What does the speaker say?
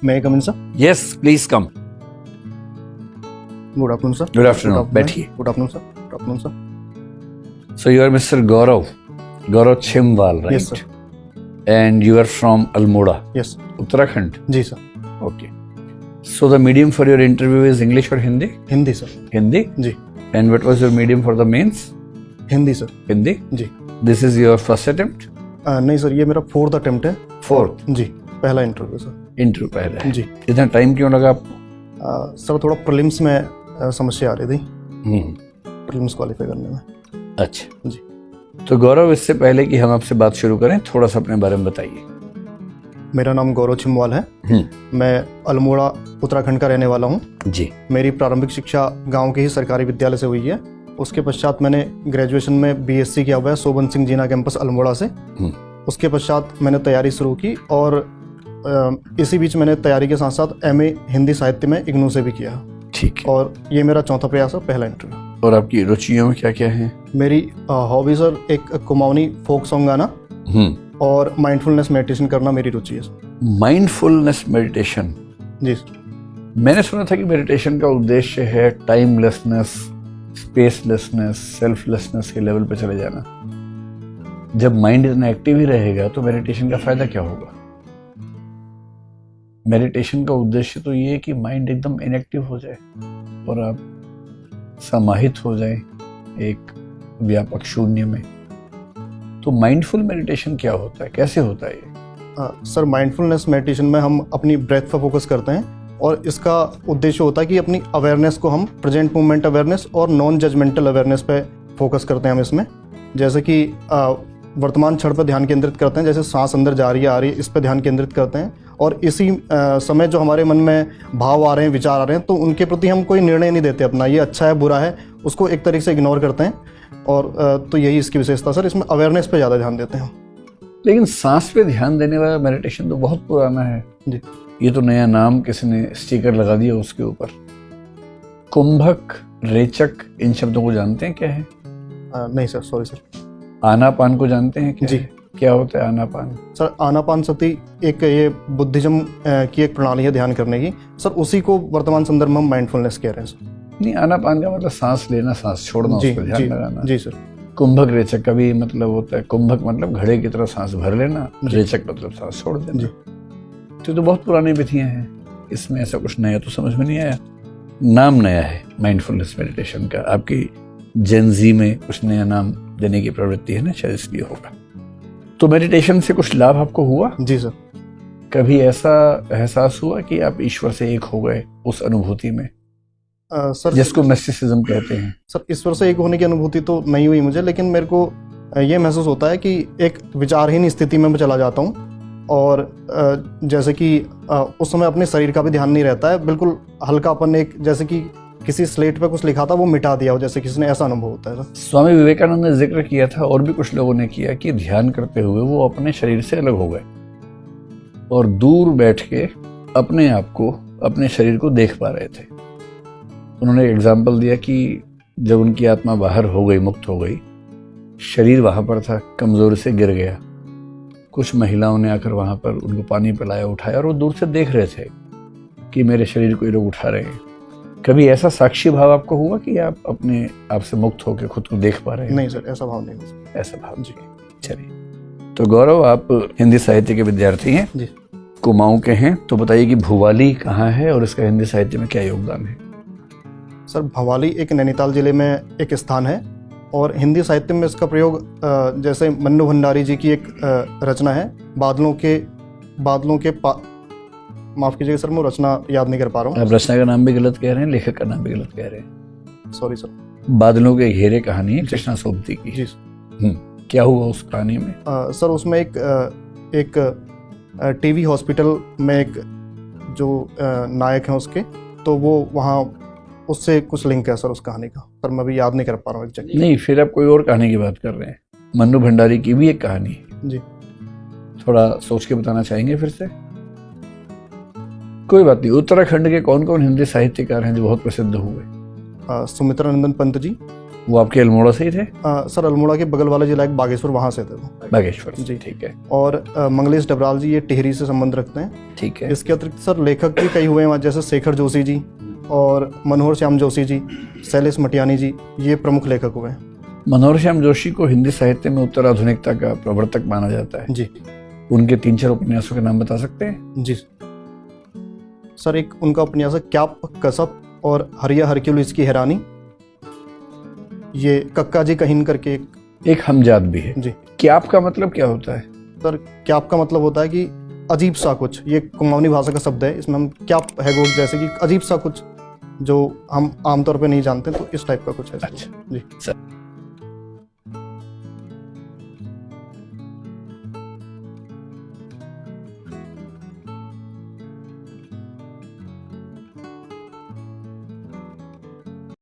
May I come in, sir? Yes, please come. Good afternoon, sir. Good afternoon. बैठिए. Good afternoon, sir. Good afternoon, sir. So you are Mr. Gaurav Chimwal, right? Yes, sir. And you are from Almora, Yes. Uttarakhand. जी sir. Okay. So the medium for your interview is English or Hindi? Hindi sir. Hindi. जी. And what was your medium for the mains? Hindi sir. Hindi. जी. This is your first attempt? नहीं sir, ये मेरा 4th attempt है. Fourth. जी, पहला interview sir. Interview पहला है. जी. इतना टाइम क्यों लगा आपको? सर थोड़ा प्रीलिम्स में समस्या आ रही थी. प्रीलिम्स क्वालिफाई करने में. अच्छा जी. तो गौरव, इससे पहले कि हम आपसे बात शुरू करें, थोड़ा सा अपने बारे में बताइए. मेरा नाम गौरव छिमवाल है. मैं अल्मोड़ा उत्तराखंड का रहने वाला हूँ. जी. मेरी प्रारंभिक शिक्षा गांव के ही सरकारी विद्यालय से हुई है. उसके पश्चात मैंने ग्रेजुएशन में बीएससी किया हुआ है सोबन सिंह जीना कैंपस अल्मोड़ा से. उसके पश्चात मैंने तैयारी शुरू की और इसी बीच मैंने तैयारी के साथ साथ एमए हिंदी साहित्य में इग्नू से भी किया. ठीक है. और ये मेरा चौथा प्रयास है, पहला इंटरव्यू. और आपकी रुचियों में क्या क्या है? मेरी हॉबी सर एक कुमाऊनी फोक सॉन्ग गाना और माइंडफुलनेस मेडिटेशन करना मेरी रुचि है. Mindfulness meditation. जी. मैंने सुना था कि मेडिटेशन का उद्देश्य है टाइमलेसनेस, स्पेसलेसनेस, सेल्फलेसनेस के लेवल पे चले जाना. जब माइंड इतना एक्टिव ही रहेगा तो मेडिटेशन का फायदा क्या होगा? मेडिटेशन का उद्देश्य तो ये है कि माइंड एकदम इनएक्टिव हो जाए और आप समाहित हो जाए एक व्यापक शून्य में. तो माइंडफुल मेडिटेशन क्या होता है, कैसे होता है ये? सर माइंडफुलनेस मेडिटेशन में हम अपनी ब्रेथ पर फोकस करते हैं और इसका उद्देश्य होता है कि अपनी अवेयरनेस को हम प्रेजेंट मोमेंट अवेयरनेस और नॉन जजमेंटल अवेयरनेस पे फोकस करते हैं हम इसमें. जैसे कि वर्तमान क्षण पर ध्यान केंद्रित करते हैं, जैसे सांस अंदर जा रही है आ रही है, इस पर ध्यान केंद्रित करते हैं. और इसी समय जो हमारे मन में भाव आ रहे हैं, विचार आ रहे हैं, तो उनके प्रति हम कोई निर्णय नहीं देते अपना, ये अच्छा है बुरा है, उसको एक तरीके से इग्नोर करते हैं. और तो यही इसकी विशेषता सर, इसमें अवेयरनेस पे ज़्यादा ध्यान देते हैं. लेकिन सांस पे ध्यान देने वाला मेडिटेशन तो बहुत पुराना है. जी. ये तो नया नाम किसी ने स्टिकर लगा दिया उसके ऊपर. कुंभक, रेचक, इन शब्दों को जानते हैं क्या है? नहीं सर, सॉरी सर. आनापान को जानते हैं क्या? जी. क्या होता है आनापान? सर आनापान सती एक ये बुद्धिज्म की एक प्रणाली है ध्यान करने की. सर उसी को वर्तमान संदर्भ में हम माइंडफुलनेस कह रहे हैं सर. नहीं, आनापान का मतलब सांस लेना, सांस छोड़ना, जी. उस पर ध्यान लगाना. जी सर. कुंभक रेचक का भी मतलब होता है, कुंभक मतलब घड़े की तरह सांस भर लेना, रेचक मतलब सांस छोड़ देना. तो बहुत पुरानी विधियां हैं, इसमें ऐसा कुछ नया तो समझ में नहीं आया. नाम नया है माइंडफुलनेस मेडिटेशन का. आपकी जेनजी में कुछ नया नाम देने की प्रवृत्ति है ना, शायद इसलिए होगा. तो मेडिटेशन से कुछ लाभ आपको हुआ? जी सर. कभी ऐसा एहसास हुआ कि आप ईश्वर से एक हो गए उस अनुभूति में, सर जिसको मिस्टिसिज्म कहते हैं? सर ईश्वर से एक होने की अनुभूति तो नहीं हुई मुझे, लेकिन मेरे को ये महसूस होता है कि एक विचारहीन स्थिति में मैं चला जाता हूँ. और जैसे कि उस समय अपने शरीर का भी ध्यान नहीं रहता है, बिल्कुल हल्कापन, एक जैसे कि किसी स्लेट पे कुछ लिखा था वो मिटा दिया हो, जैसे किसी ने, ऐसा अनुभव होता है. स्वामी विवेकानंद ने जिक्र किया था और भी कुछ लोगों ने किया कि ध्यान करते हुए वो अपने शरीर से अलग हो गए और दूर बैठ के अपने आप को, अपने शरीर को देख पा रहे थे. उन्होंने एग्जाम्पल दिया कि जब उनकी आत्मा बाहर हो गई, मुक्त हो गई, शरीर वहां पर था, कमजोरी से गिर गया. कुछ महिलाओं ने आकर वहां पर उनको पानी पिलाया, उठाया, और वो दूर से देख रहे थे कि मेरे शरीर को ये लोग उठा रहे हैं. कभी ऐसा साक्षी भाव आपको हुआ कि आप अपने आप से मुक्त होकर खुद को देख पा रहे हैं? नहीं सर, ऐसा भाव नहीं हुआ. ऐसा भाव जी. चलिए, तो गौरव, आप हिंदी साहित्य के विद्यार्थी हैं जी. कुमाऊं के हैं, तो बताइए कि भुवाली कहाँ है और इसका हिंदी साहित्य में क्या योगदान है? सर भवाली एक नैनीताल जिले में एक स्थान है और हिंदी साहित्य में इसका प्रयोग जैसे मन्नू भंडारी जी की एक रचना है, बादलों के माफ कीजिएगा सर, मैं रचना याद नहीं कर पा रहा हूँ. आप रचना का नाम भी गलत कह रहे हैं, लेखक का नाम भी गलत कह रहे हैं. Sorry sir. बादलों के घेरे कहानी है कृष्णा सोबती की. जी. क्या हुआ उस कहानी में? सर उसमें एक टीवी हॉस्पिटल में एक जो नायक हैं उसके, तो वो वहाँ उससे कुछ लिंक है सर उस कहानी का. सर मैं अभी याद नहीं कर पा रहा हूँ एग्जैक्टली. नहीं, फिर आप कोई और कहानी की बात कर रहे हैं. मन्नू भंडारी की भी एक कहानी है जी. थोड़ा सोच के बताना चाहेंगे फिर से? कोई बात नहीं. उत्तराखंड के कौन कौन हिंदी साहित्यकार हैं जो बहुत प्रसिद्ध हुए? सुमित्रा नंदन पंत जी, वो आपके अल्मोड़ा से ही थे? सर अल्मोड़ा के बगल वाले जिला एक बागेश्वर, वहाँ से थे वो। बागेश्वर से, जी। ठीक है। और मंगलेश डबराल जी ये टिहरी से संबंध रखते हैं। ठीक है। इसके अतिरिक्त सर लेखक भी कई हुए हैं वहाँ, जैसे शेखर जोशी जी और मनोहर श्याम जोशी जी, शैलेश मटियानी जी, ये प्रमुख लेखक हुए हैं। मनोहर श्याम जोशी को हिंदी साहित्य में उत्तराधुनिकता का प्रवर्तक माना जाता है। जी। उनके 3-4 उपन्यासों के नाम बता सकते हैं? जी सर, एक उनका उपन्यास है क्याप कसप और हरिया हरक्यूलिस की हैरानी। ये कक्का जी कहीन करके एक हमजात भी है। जी। क्याप का मतलब क्या होता है? सर क्याप का मतलब होता है कि अजीब सा कुछ, ये कुमाऊनी भाषा का शब्द है। इसमें हम क्याप है वो जैसे कि अजीब सा कुछ जो हम आमतौर पे नहीं जानते, तो इस टाइप का कुछ है। अच्छा जी सर।